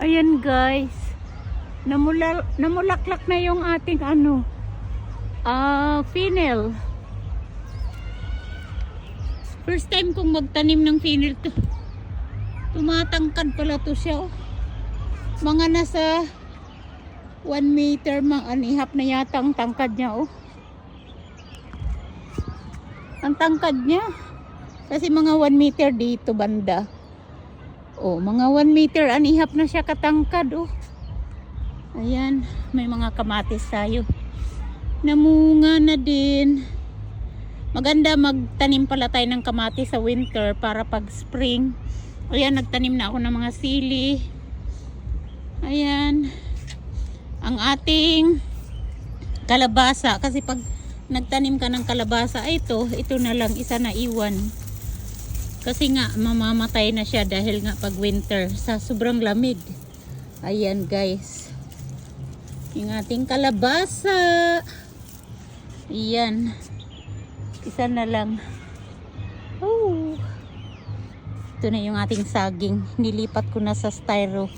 Ayan guys, namulaklak na yung ating fennel. First time kong magtanim ng fennel to. Tumatangkad pala to siya. Mga nasa 1 meter, anihap na yata ang tangkad niya. Ang tangkad niya. Kasi mga 1 meter dito banda. Mga 1 meter anihap na siya katangkad. Ayan, may mga kamatis tayo. Namunga na din. Maganda magtanim pala tayo ng kamatis sa winter para pag spring. Ayan, nagtanim na ako ng mga sili. Ayan. Ang ating kalabasa. Kasi pag nagtanim ka ng kalabasa, ito na lang, isa na iwan. Kasi nga, mamamatay na siya dahil nga pag winter, sa sobrang lamig. Ayan guys. Yung ating kalabasa. Ayan. Isa na lang. Ito na yung ating saging. Nilipat ko na sa styro.